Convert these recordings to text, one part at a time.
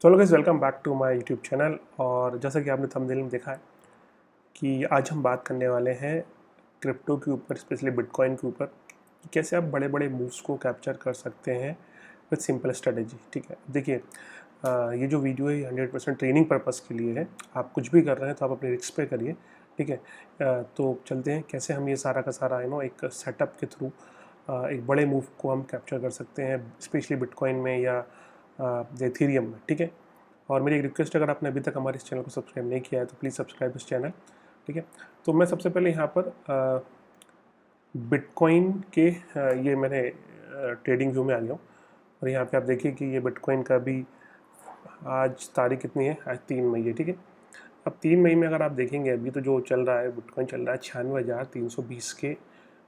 तो hello guys, welcome back to my YouTube channel. और जैसा कि आपने थंबनेल में देखा है कि आज हम बात करने वाले हैं क्रिप्टो के ऊपर, स्पेशली बिटकॉइन के ऊपर, कि कैसे आप बड़े बड़े मूव्स को कैप्चर कर सकते हैं विद सिंपल स्ट्रेटेजी। ठीक है, देखिए ये जो वीडियो है 100% ट्रेनिंग पर्पज़ के लिए है। आप कुछ भी कर रहे हैं तो आप अपने रिस्क पे करिए। ठीक है, तो चलते हैं कैसे हम ये सारा का सारा एक सेटअप के थ्रू एक बड़े मूव को हम कैप्चर कर सकते हैं, स्पेशली बिटकॉइन में या एथेरियम में। ठीक है, और मेरी एक रिक्वेस्ट, अगर आपने अभी तक हमारे इस चैनल को सब्सक्राइब नहीं किया है तो प्लीज़ सब्सक्राइब इस चैनल। ठीक है, तो मैं सबसे पहले यहाँ पर बिटकॉइन के ये मैंने ट्रेडिंग व्यू में आ गया हूँ। और यहाँ पे आप देखिए कि ये बिटकॉइन का भी आज तारीख कितनी है, आज 3 मई है। ठीक है, अब 3 मई में अगर आप देखेंगे अभी तो जो चल रहा है, बिटकॉइन चल रहा है 96,320 के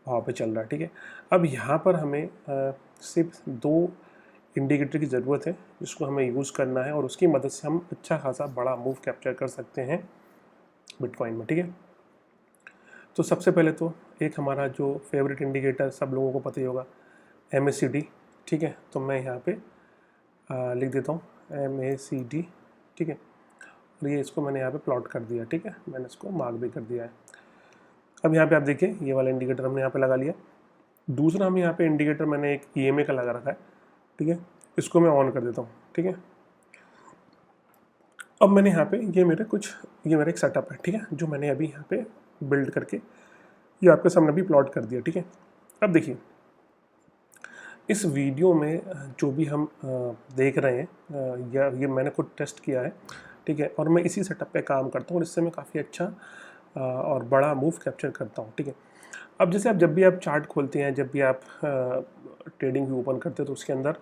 भाव पे चल रहा है। ठीक है, अब यहाँ पर हमें सिर्फ दो इंडिकेटर की ज़रूरत है जिसको हमें यूज़ करना है, और उसकी मदद से हम अच्छा खासा बड़ा मूव कैप्चर कर सकते हैं बिटकॉइन में। ठीक है, तो सबसे पहले तो एक हमारा जो फेवरेट इंडिकेटर सब लोगों को पता ही होगा, MACD। ठीक है, तो मैं यहाँ पे लिख देता हूँ MACD। ठीक है, और ये इसको मैंने यहाँ पे प्लॉट कर दिया। ठीक है, मैंने इसको मार्क भी कर दिया है। अब यहाँ पे आप देखिए ये वाला इंडिकेटर हमने यहाँ पे लगा लिया। दूसरा हम यहाँ पे इंडिकेटर मैंने एक EMA का लगा रखा है। ठीक है, इसको मैं ऑन कर देता हूँ। ठीक है, अब मैंने यहाँ पे ये मेरा एक सेटअप है। ठीक है, जो मैंने अभी यहाँ पे बिल्ड करके ये आपके सामने भी प्लॉट कर दिया। ठीक है, अब देखिए इस वीडियो में जो भी हम देख रहे हैं या ये मैंने खुद टेस्ट किया है। ठीक है, और मैं इसी सेटअप पे काम करता हूँ और इससे मैं काफ़ी अच्छा और बड़ा मूव कैप्चर करता हूँ। ठीक है, अब जैसे आप जब भी आप चार्ट खोलते हैं, जब भी आप ट्रेडिंग व्यू ओपन करते हैं, तो उसके अंदर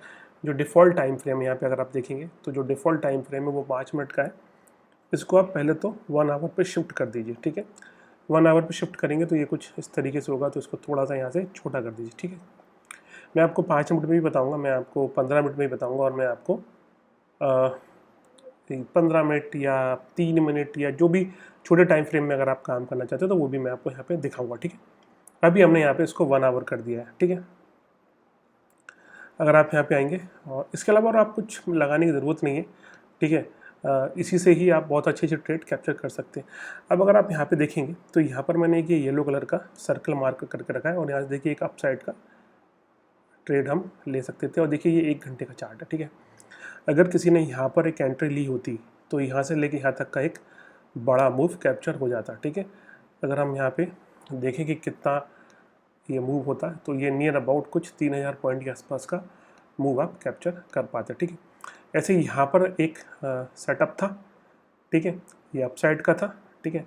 जो डिफ़ॉल्ट टाइम फ्रेम यहाँ पे अगर आप देखेंगे तो जो डिफ़ॉल्ट टाइम फ्रेम है वो 5 मिनट का है। इसको आप पहले तो 1 आवर पे शिफ्ट कर दीजिए। ठीक है, 1 आवर पे शिफ्ट करेंगे तो ये कुछ इस तरीके से होगा, तो इसको थोड़ा सा यहाँ से छोटा कर दीजिए। ठीक है, मैं आपको 5 मिनट में भी बताऊँगा, मैं आपको 15 मिनट में भी बताऊँगा, और मैं आपको 15 मिनट या 3 मिनट या जो भी छोटे टाइम फ्रेम में अगर आप काम करना चाहते हो तो वो भी मैं आपको यहाँ पे दिखाऊंगा। ठीक है, अभी हमने यहाँ पे इसको 1 आवर कर दिया है। ठीक है, अगर आप यहाँ पे आएंगे और इसके अलावा और आप कुछ लगाने की ज़रूरत नहीं है। ठीक है, इसी से ही आप बहुत अच्छे ट्रेड कैप्चर कर सकते हैं। अब अगर आप यहाँ पे देखेंगे तो यहाँ पर मैंने ये येलो कलर का सर्कल मार्क करके रखा है, और यहाँ से देखिए एक अपसाइड का ट्रेड हम ले सकते थे। और देखिए ये 1 घंटे का चार्ट है। ठीक है, अगर किसी ने यहाँ पर एक एंट्री ली होती तो यहाँ से लेके यहाँ तक का एक बड़ा मूव कैप्चर हो जाता। ठीक है, अगर हम यहाँ पे देखें कि कितना ये मूव होता है तो ये नियर अबाउट कुछ 3,000 पॉइंट के आसपास का मूव आप कैप्चर कर पाते। ठीक है, ऐसे यहाँ पर एक सेटअप था। ठीक है, ये अपसाइड का था। ठीक है,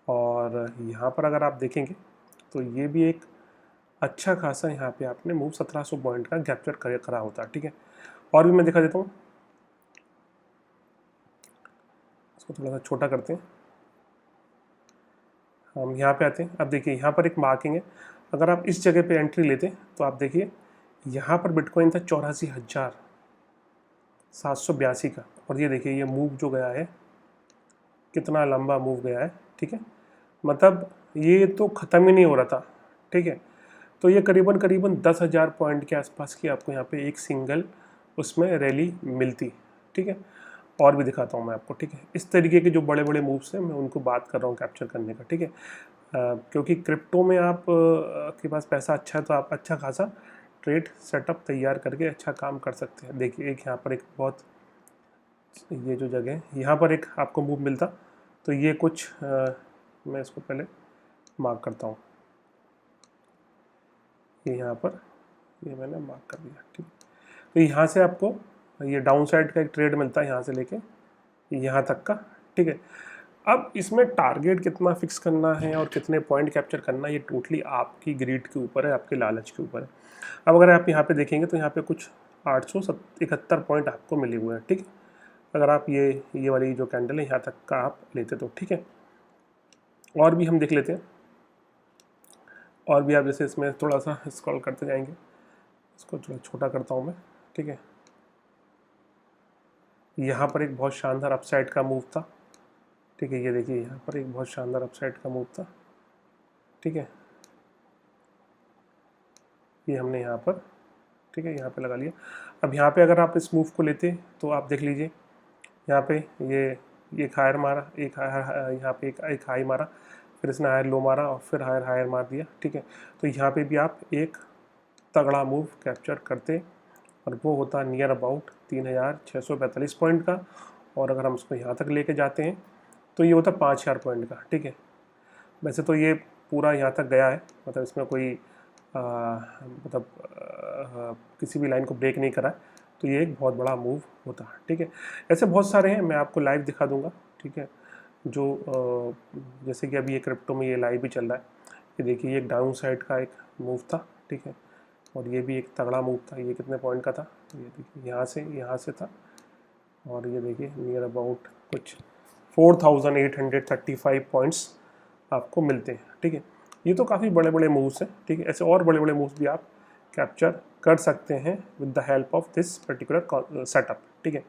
और यहाँ पर अगर आप देखेंगे तो ये भी एक अच्छा खासा यहाँ पे आपने मूव 1700 पॉइंट का कैप्चर करा होता है। ठीक है, और भी मैं दिखा देता हूँ, इसको थोड़ा सा छोटा करते हैं, हम यहाँ पे आते हैं। अब देखिए यहाँ पर एक मार्किंग है, अगर आप इस जगह पे एंट्री लेते हैं तो आप देखिए यहाँ पर बिटकॉइन था 84,782 का, और ये देखिए ये मूव जो गया है कितना लंबा मूव गया है। ठीक है, मतलब ये तो ख़त्म ही नहीं हो रहा था। ठीक है, तो ये करीबन करीबन 10,000 पॉइंट के आसपास की आपको यहाँ पे एक सिंगल उसमें रैली मिलती। ठीक है, और भी दिखाता हूँ मैं आपको। ठीक है, इस तरीके के जो बड़े बड़े मूव्स हैं मैं उनको बात कर रहा हूँ कैप्चर करने का। ठीक है, क्योंकि क्रिप्टो में आप के पास पैसा अच्छा है तो आप अच्छा खासा ट्रेड सेटअप तैयार करके अच्छा काम कर सकते हैं। देखिए एक यहाँ पर एक बहुत, ये जो जगह है यहाँ पर एक आपको मूव मिलता, तो ये कुछ मैं इसको पहले मार्क करता हूँ, ये यहाँ पर ये मैंने मार्क कर दिया। ठीक, तो यहाँ से आपको ये डाउन साइड का एक ट्रेड मिलता है यहाँ से लेके यहाँ तक का। ठीक है, अब इसमें टारगेट कितना फिक्स करना है और कितने पॉइंट कैप्चर करना है ये टोटली आपकी ग्रीड के ऊपर है, आपके लालच के ऊपर है। अब अगर आप यहाँ पे देखेंगे तो यहाँ पे कुछ 871 पॉइंट आपको मिले हुए हैं। ठीक है, अगर आप ये वाली जो कैंडल है यहाँ तक का आप लेते तो। ठीक है, और भी हम देख लेते हैं, और भी आप जैसे इसमें थोड़ा सा स्क्रॉल करते जाएंगे, इसको थोड़ा छोटा करता हूँ मैं। ठीक है, यहाँ पर एक बहुत शानदार अपसाइड का मूव था। ठीक है, ये देखिए यहाँ पर एक बहुत शानदार अपसाइड का मूव था। ठीक है, ये हमने यहाँ पर, ठीक है, यहाँ पे लगा लिया। अब यहाँ पे अगर आप इस मूव को लेते तो आप देख लीजिए यहाँ पे ये एक हायर मारा, एक हायर, यहाँ पे एक हाई मारा, फिर इसने हायर लो मारा और फिर हायर हायर मार दिया, ठीक है। तो यहाँ पे भी आप एक तगड़ा मूव कैप्चर करते और वो होता नियर अबाउट 3645 पॉइंट का। और अगर हम उसको यहाँ तक लेके जाते हैं तो ये होता 5000 पॉइंट का, ठीक है। वैसे तो ये पूरा यहाँ तक गया है, मतलब इसमें कोई किसी भी लाइन को ब्रेक नहीं करा है, तो ये एक बहुत बड़ा मूव होता है, ठीक है। ऐसे बहुत सारे हैं, मैं आपको लाइव दिखा दूंगा, ठीक है। जो जैसे कि अभी ये क्रिप्टो में ये लाइव भी चल रहा है, ये देखिए, ये एक डाउन साइड का एक मूव था, ठीक है। और ये भी एक तगड़ा मूव था, ये कितने पॉइंट का था, ये देखिए यहाँ से था, और ये देखिए नियर अबाउट कुछ 4835 पॉइंट्स आपको मिलते हैं, ठीक है। ये तो काफ़ी बड़े बड़े मूव्स हैं, ठीक है। ऐसे और बड़े बड़े मूव्स भी आप कैप्चर कर सकते हैं with the help of this particular setup, ठीक है।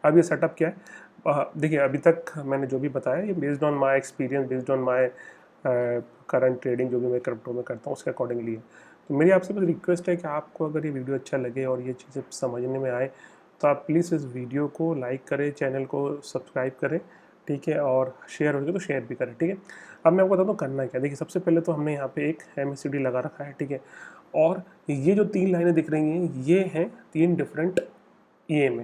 अब ये सेटअप क्या है, देखिए अभी तक मैंने जो भी बताया ये based on my experience, based on my current trading जो भी मैं क्रिप्टो में करता हूँ उसके अकॉर्डिंगली है। तो मेरी आपसे बस रिक्वेस्ट है कि आपको अगर ये वीडियो अच्छा लगे और ये चीज़ें समझने में आए तो आप प्लीज़ इस वीडियो को लाइक करें, चैनल को सब्सक्राइब करें, ठीक है, और शेयर हो सके तो शेयर भी करें, ठीक है। अब मैं आपको बताता हूँ करना क्या। देखिए सबसे पहले तो हमने यहाँ पे एक MACD लगा रखा है, ठीक है। और ये जो 3 लाइनें दिख रही हैं ये हैं 3 डिफरेंट EMA।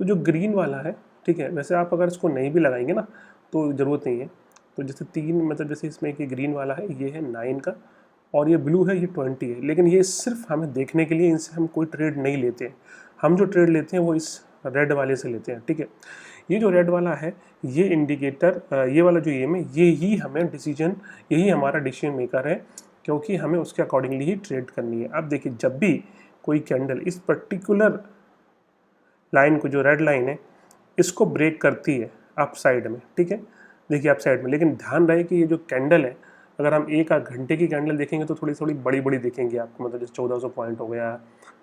तो जो ग्रीन वाला है, ठीक है, वैसे आप अगर इसको नहीं भी लगाएंगे ना तो ज़रूरत नहीं है। तो जैसे 3 मतलब जैसे इसमें कि ग्रीन वाला है ये है 9 का, और ये ब्लू है ये 20 है, लेकिन ये सिर्फ हमें देखने के लिए, इनसे हम कोई ट्रेड नहीं लेते हैं। हम जो ट्रेड लेते हैं वो इस रेड वाले से लेते हैं, ठीक है। ये जो रेड वाला है ये इंडिकेटर, ये वाला जो EMA, ये ही हमें डिसीजन, यही हमारा डिसीजन मेकर है, क्योंकि हमें उसके अकॉर्डिंगली ही ट्रेड करनी है। अब देखिए जब भी कोई कैंडल इस पर्टिकुलर लाइन को, जो रेड लाइन है, इसको ब्रेक करती है अप साइड में, ठीक है, देखिए अप साइड में, लेकिन ध्यान रहे कि ये जो कैंडल है, अगर हम एक आध घंटे की कैंडल देखेंगे तो थोड़ी थोड़ी बड़ी बड़ी दिखेंगी आपको, मतलब जैसे 1400 पॉइंट हो गया,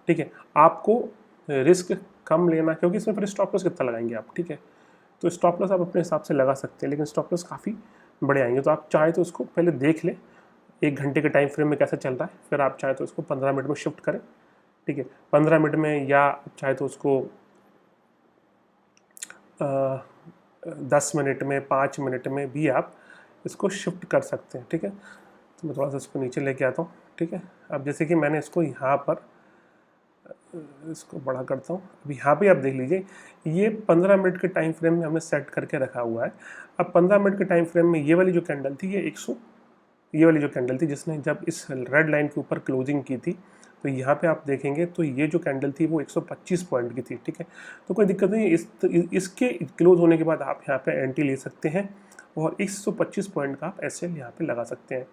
ठीक है। आपको रिस्क कम लेना, क्योंकि इसमें फिर स्टॉप लॉस कितना लगाएंगे आप, ठीक है। तो स्टॉप लॉस आप अपने हिसाब से लगा सकते हैं, लेकिन स्टॉप लॉस काफ़ी बड़े आएंगे। तो आप चाहे तो उसको पहले देख लें 1 घंटे के टाइम फ्रेम में कैसा चल रहा है, फिर आप चाहे तो उसको 15 मिनट में शिफ्ट करें, ठीक है, 15 मिनट में, या चाहे तो उसको 10 मिनट में, 5 मिनट में भी आप इसको शिफ्ट कर सकते हैं, ठीक है। तो मैं थोड़ा सा इसको नीचे लेके आता हूँ, ठीक है। अब जैसे कि मैंने इसको यहाँ पर इसको बड़ा करता हूँ, अब यहाँ पे आप देख लीजिए ये 15 मिनट के टाइम फ्रेम में हमने सेट करके रखा हुआ है। अब 15 मिनट के टाइम फ्रेम में ये वाली जो कैंडल थी ये वाली जो कैंडल थी जिसने जब इस रेड लाइन के ऊपर क्लोजिंग की थी, तो यहाँ पे आप देखेंगे तो ये जो कैंडल थी वो 125 पॉइंट की थी, ठीक है। तो कोई दिक्कत नहीं, इसके क्लोज होने के बाद आप यहाँ पे एंट्री ले सकते हैं और 125 पॉइंट का आप SL यहाँ पे लगा सकते हैं।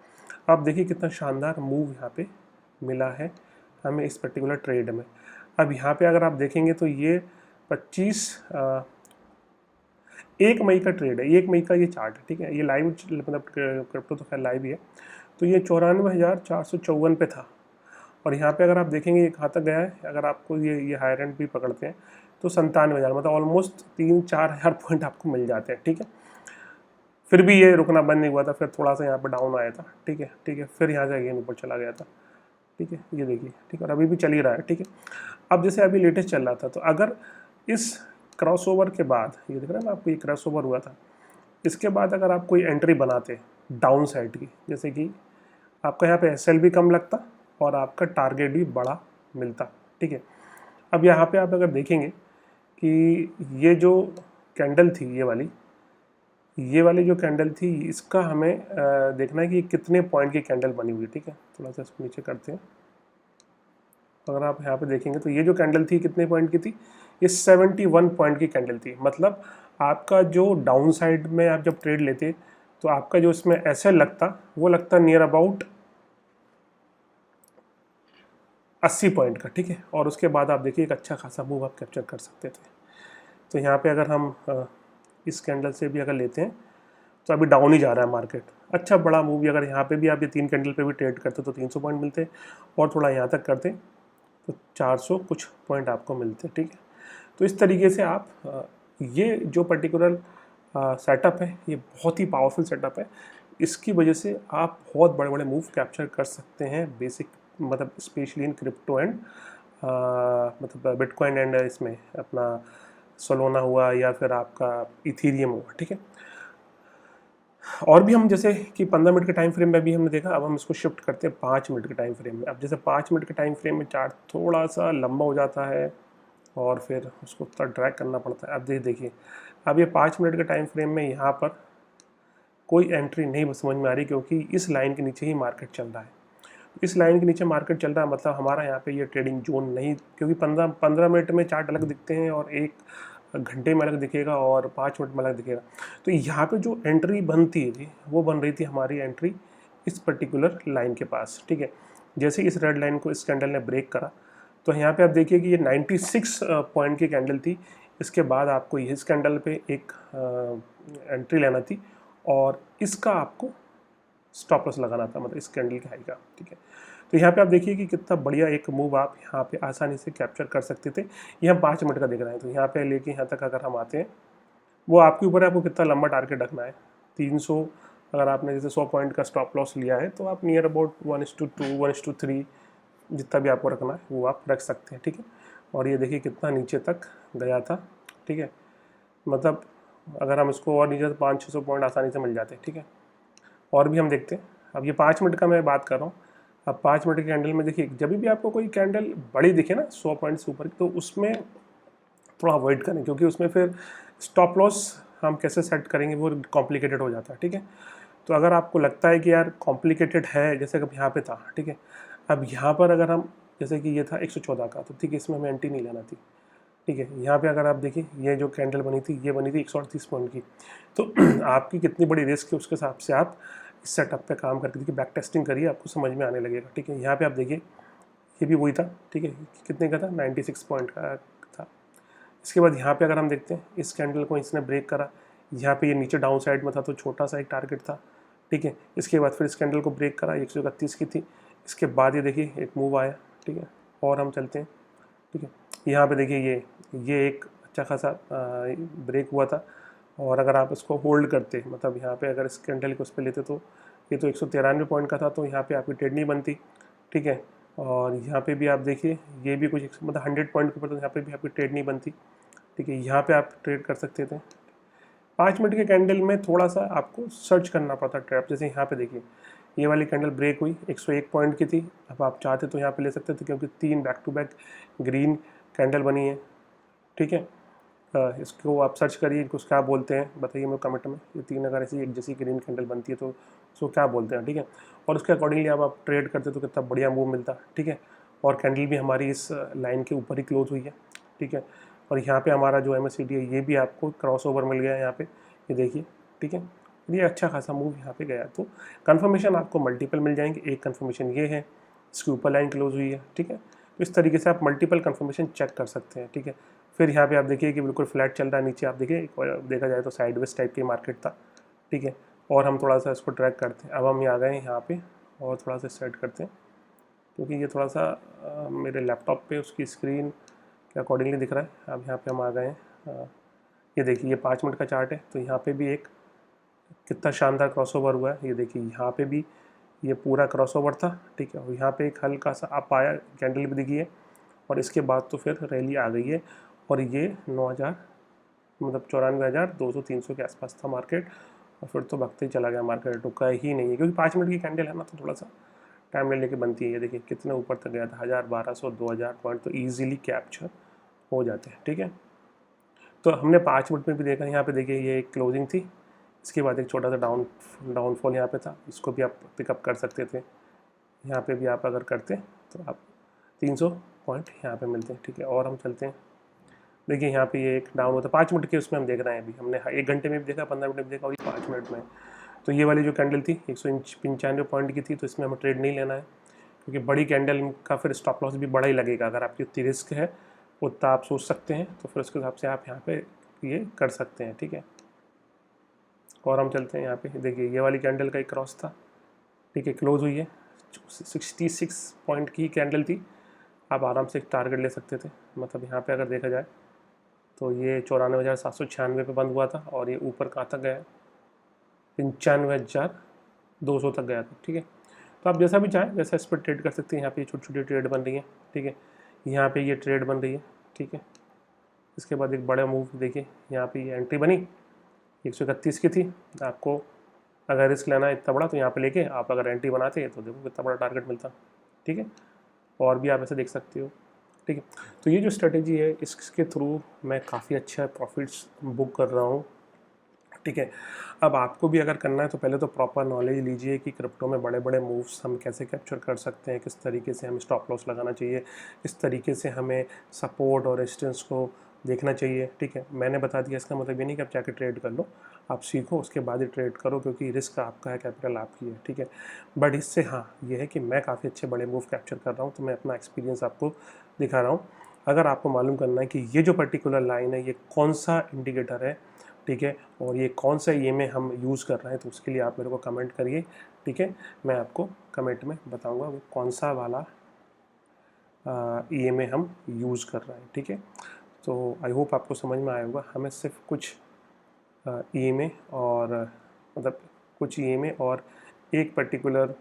आप देखिए कितना शानदार मूव यहाँ पे मिला है हमें इस पर्टिकुलर ट्रेड में। अब यहाँ पे अगर आप देखेंगे तो ये 1 मई का ट्रेड है, 1 मई का ये चार्ट है, ठीक है। ये लाइव, मतलब क्रिप्टो तो खैर लाइव ही है। तो ये 94,454 पे था, और यहाँ पे अगर आप देखेंगे ये कहाँ तक गया है, अगर आपको ये हायर एंड भी पकड़ते हैं तो 97,000, मतलब ऑलमोस्ट 3-4 हज़ार पॉइंट आपको मिल जाते हैं, ठीक है। फिर भी ये रुकना बंद नहीं हुआ था, फिर थोड़ा सा यहाँ पर डाउन आया था, ठीक है, ठीक है, फिर यहाँ से अगेन ऊपर चला गया था, ठीक है, ये देखिए, ठीक है, और अभी भी चल ही रहा है, ठीक है। अब जैसे अभी लेटेस्ट चल रहा था, तो अगर इस क्रॉसओवर के बाद, ये दिख रहा है ना आपको, ये क्रॉसओवर हुआ था, इसके बाद अगर आप कोई एंट्री बनाते डाउन साइड की, जैसे कि आपका यहाँ पे SL भी कम लगता और आपका टारगेट भी बड़ा मिलता, ठीक है। अब यहाँ पे आप अगर देखेंगे कि ये जो कैंडल थी, ये वाली जो कैंडल थी, इसका हमें देखना है कि कितने पॉइंट की कैंडल बनी हुई है, ठीक है। थोड़ा सा इसको नीचे करते हैं। अगर आप यहाँ पे देखेंगे तो ये जो कैंडल थी कितने पॉइंट की थी, ये 71 पॉइंट की कैंडल थी। मतलब आपका जो डाउन साइड में आप जब ट्रेड लेते तो आपका जो इसमें SL लगता वो लगता नियर अबाउट 80 पॉइंट का, ठीक है। और उसके बाद आप देखिए एक अच्छा खासा मूव आप कैप्चर कर सकते थे। तो यहाँ पे अगर हम इस कैंडल से भी अगर लेते हैं तो अभी डाउन ही जा रहा है मार्केट, अच्छा बड़ा मूव। अगर यहाँ पे भी आप ये 3 कैंडल पे भी ट्रेड करते तो 300 पॉइंट मिलते, और थोड़ा यहाँ तक करते तो 400 कुछ पॉइंट आपको मिलते, ठीक है। तो इस तरीके से आप ये जो पर्टिकुलर सेटअप है ये बहुत ही पावरफुल सेटअप है। इसकी वजह से आप बहुत बड़े बड़े मूव कैप्चर कर सकते हैं, बेसिक मतलब स्पेशली इन क्रिप्टो एंड मतलब बिटकॉइन एंड इसमें अपना सोलोना हुआ या फिर आपका इथीरियम हुआ, ठीक है। और भी हम जैसे कि 15 मिनट के टाइम फ्रेम में भी हमने देखा, अब हम इसको शिफ्ट करते हैं 5 मिनट के टाइम फ्रेम में। अब जैसे 5 मिनट के टाइम फ्रेम में चार्ट थोड़ा सा लंबा हो जाता है और फिर उसको थोड़ा ड्रैग करना पड़ता है। अब देखिए अब ये 5 मिनट के टाइम फ्रेम में यहाँ पर कोई एंट्री नहीं समझ में आ रही, क्योंकि इस लाइन के नीचे ही मार्केट चल रहा है। इस लाइन के नीचे मार्केट चल रहा है मतलब हमारा यहाँ पे ये ट्रेडिंग जोन नहीं, क्योंकि 15 मिनट में चार्ट अलग दिखते हैं और 1 घंटे में अलग दिखेगा और 5 मिनट में अलग दिखेगा। तो यहाँ पे जो एंट्री बनती है जी, वो बन रही थी हमारी एंट्री इस पर्टिकुलर लाइन के पास, ठीक है। जैसे इस रेड लाइन को इस कैंडल ने ब्रेक करा, तो यहाँ पे आप देखिए कि ये 96 पॉइंट की कैंडल थी। इसके बाद आपको इस कैंडल पे एक एंट्री लेना थी और इसका आपको स्टॉप लॉस लगाना था, मतलब इस कैंडल के हाई का, ठीक है। तो यहाँ पे आप देखिए कि कितना बढ़िया एक मूव आप यहाँ पे आसानी से कैप्चर कर सकते थे। ये हम 5 मिनट का देख रहे हैं, तो यहाँ पे लेके यहाँ तक अगर हम आते हैं, वो आपके ऊपर है आपको कितना लंबा टारगेट रखना है। 300 अगर आपने जैसे 100 पॉइंट का स्टॉप लॉस लिया है तो आप नियर अबाउट 1:2 1:3 जितना भी आपको रखना है वो आप रख सकते हैं, ठीक है। और ये देखिए कितना नीचे तक गया था, ठीक है। मतलब अगर हम इसको और नीचे 500-600 पॉइंट आसानी से मिल जाते हैं, ठीक है। और भी हम देखते हैं। अब ये 5 मिनट का मैं बात कर रहा हूँ। अब 5 मिनट की कैंडल में देखिए, जब भी आपको कोई कैंडल बड़ी दिखे ना 100 पॉइंट से ऊपर की, तो उसमें थोड़ा अवॉइड करें, क्योंकि उसमें फिर स्टॉप लॉस हम कैसे सेट करेंगे वो कॉम्प्लिकेटेड हो जाता है, ठीक है। तो अगर आपको लगता है कि यार कॉम्प्लिकेटेड है, जैसे कब यहाँ पे था, ठीक है। अब यहाँ पर अगर हम जैसे कि ये था 114 का, तो ठीक है इसमें हमें एंट्री नहीं लेना थी, ठीक है। यहाँ पे अगर आप देखिए ये जो कैंडल बनी थी ये बनी थी 138 पॉइंट की, तो आपकी कितनी बड़ी रिस्क है उसके हिसाब से आप इस सेटअप पे काम करके देखिए, बैक टेस्टिंग करिए, आपको समझ में आने लगेगा, ठीक है। यहाँ पे आप देखिए ये भी वही था, ठीक है। कितने का था? 96 पॉइंट का था। इसके बाद यहाँ पे अगर हम देखते हैं इस कैंडल को इसने ब्रेक करा, यहाँ पे ये नीचे डाउन साइड में था तो छोटा सा एक टारगेट था, ठीक है। इसके बाद फिर इस कैंडल को ब्रेक करा, 131 की थी। इसके बाद ये देखिए एक मूव आया, ठीक है। और हम चलते हैं, ठीक है। यहाँ पे देखिए ये एक अच्छा खासा ब्रेक हुआ था, और अगर आप इसको होल्ड करते, मतलब यहाँ पे अगर इस कैंडल को उस पर लेते, तो ये तो 193 पॉइंट का था, तो यहाँ पे आपकी ट्रेड नहीं बनती, ठीक है। और यहाँ पे भी आप देखिए ये भी कुछ मतलब 100 पॉइंट के ऊपर, तो यहाँ पे भी आपकी ट्रेड नहीं बनती, ठीक है। यहाँ पे आप ट्रेड कर सकते थे। 5 मिनट के कैंडल में थोड़ा सा आपको सर्च करना पड़ता ट्रैप। जैसे यहाँ पे देखिए ये वाली कैंडल ब्रेक हुई, 101 पॉइंट की थी। अब आप चाहते तो यहाँ पे ले सकते थे, क्योंकि 3 back to back green candle बनी है, ठीक है। इसको आप सर्च करिए, इनको क्या बोलते हैं बताइए मेरे कमेंट में। ये 3 अगर ऐसी एक जैसी ग्रीन कैंडल बनती है तो उसको क्या बोलते हैं, ठीक है। और उसके अकॉर्डिंगली आप ट्रेड करते तो कितना बढ़िया मूव मिलता, ठीक है। और कैंडल भी हमारी इस लाइन के ऊपर ही क्लोज हुई है, ठीक है। और यहाँ पे हमारा जो MACD है ये भी आपको क्रॉस ओवर मिल गया है यहाँ पे, ये देखिए, ठीक है। ये अच्छा खासा मूव यहाँ पे गया। तो कन्फर्मेशन आपको मल्टीपल मिल जाएंगे। एक कन्फर्मेशन ये है, इसके ऊपर लाइन क्लोज हुई है, ठीक है। तो इस तरीके से आप मल्टीपल कन्फर्मेशन चेक कर सकते हैं, ठीक है। फिर यहाँ पे आप देखिए कि बिल्कुल फ्लैट चल रहा है, नीचे आप देखिए देखा जाए तो साइडवेज टाइप की मार्केट था, ठीक है। और हम थोड़ा सा इसको ट्रैक करते हैं। अब हम यहाँ आ गए यहाँ पे और थोड़ा सा सेट करते हैं, क्योंकि ये थोड़ा सा मेरे लैपटॉप पे उसकी स्क्रीन के अकॉर्डिंगली दिख रहा है। अब यहाँ पे हम आ गए हैं, ये देखिए ये 5 मिनट का चार्ट है, तो यहाँ पे भी एक कितना शानदार क्रॉसओवर हुआ है। ये देखिए यहाँ पे भी ये पूरा क्रॉसओवर था, ठीक है। और यहाँ पे एक हल्का सा अप आया, कैंडल भी दिखी है, और इसके बाद तो फिर रैली आ गई है। और ये 9,000 मतलब 94,200-300 के आसपास था मार्केट, और फिर तो भगते ही चला गया मार्केट, रुका ही नहीं है, क्योंकि 5 मिनट की कैंडल है ना, तो थोड़ा सा टाइम ले लेके बनती है। ये देखिए कितने ऊपर तक गया था, 1,000 1,200 2,000 पॉइंट तो ईजिली कैप्चर हो जाते हैं, ठीक है। तो हमने 5 मिनट में भी देखा, यहाँ पे देखिए ये एक क्लोजिंग थी, इसके बाद एक छोटा सा डाउनफॉल यहाँ पे था, इसको भी आप पिकअप कर सकते थे। यहाँ पे भी आप अगर करते तो आप 300 पॉइंट यहाँ पे मिलते हैं, ठीक है। और हम चलते हैं, देखिए यहाँ पे ये एक डाउन होता है 5 मिनट के, उसमें हम देख रहे हैं। अभी हमने 1 घंटे में भी देखा, 15 मिनट में भी देखा, और 5 मिनट में। तो ये वाली जो कैंडल थी 195 पॉइंट की थी, तो इसमें हमें ट्रेड नहीं लेना है, क्योंकि बड़ी कैंडल का फिर स्टॉप लॉस भी बड़ा ही लगेगा। अगर आपकी उतनी रिस्क है उतना आप सोच सकते हैं, तो फिर उसके हिसाब से आप यहाँ पे ये कर सकते हैं, ठीक है। और हम चलते हैं यहाँ पे, देखिए ये वाली कैंडल का एक क्रॉस था, ठीक है, क्लोज हुई है। 66 पॉइंट की कैंडल थी, आप आराम से एक टारगेट ले सकते थे। मतलब यहाँ पे अगर देखा जाए तो ये 94,796 पे बंद हुआ था, और ये ऊपर कहाँ तक गया, 95,200 तक गया था, ठीक है। तो आप जैसा भी चाहें वैसा इस पर ट्रेड कर सकते हैं। यहाँ पे छोटी छोटी ट्रेड बन रही है, ठीक है। यहाँ पे ये ट्रेड बन रही है, ठीक है। इसके बाद एक बड़ा मूव देखिए, यहाँ पे ये एंट्री बनी 131 की थी। आपको अगर रिस्क लेना है इतना बड़ा तो यहाँ पे लेके आप अगर एंट्री बनाते तो देखो कितना बड़ा टारगेट मिलता, ठीक है। और भी आप ऐसे देख सकते हो, ठीक है। तो ये जो स्ट्रेटेजी है इसके थ्रू मैं काफ़ी अच्छा प्रॉफिट्स बुक कर रहा हूँ, ठीक है। अब आपको भी अगर करना है तो पहले तो प्रॉपर नॉलेज लीजिए कि क्रिप्टो में बड़े बड़े मूव्स हम कैसे कैप्चर कर सकते हैं, किस तरीके से हमें स्टॉप लॉस लगाना चाहिए, किस तरीके से हमें सपोर्ट और रेजिस्टेंस को देखना चाहिए, ठीक है। मैंने बता दिया, इसका मतलब ये नहीं कि आप जाके ट्रेड कर लो, आप सीखो उसके बाद ही ट्रेड करो, क्योंकि रिस्क आपका है, कैपिटल आपकी है, ठीक है। बट इससे हाँ ये है कि मैं काफ़ी अच्छे बड़े मूव कैप्चर कर रहा हूँ, तो मैं अपना एक्सपीरियंस आपको दिखा रहा हूँ। अगर आपको मालूम करना है कि ये जो पर्टिकुलर लाइन है ये कौन सा इंडिकेटर है, ठीक है, और ये कौन सा ईएमए हम यूज़ कर रहे हैं, तो उसके लिए आप मेरे को कमेंट करिए, ठीक है। मैं आपको कमेंट में बताऊंगा वो कौन सा वाला ईएमए हम यूज़ कर रहे हैं, ठीक है। तो आई होप आपको समझ में आया होगा। हमें सिर्फ कुछ ईएमए और मतलब कुछ ईएमए और एक पर्टिकुलर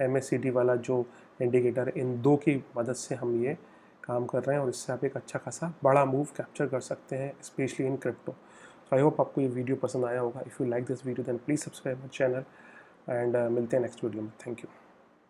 एमएसीडी वाला जो इंडिकेटर है, इन दो की मदद से हम ये काम कर रहे हैं, और इससे आप एक अच्छा खासा बड़ा मूव कैप्चर कर सकते हैं, स्पेशली इन क्रिप्टो। तो आई होप आपको ये वीडियो पसंद आया होगा। If you like this video then please subscribe my channel, and मिलते हैं नेक्स्ट वीडियो में। Thank you.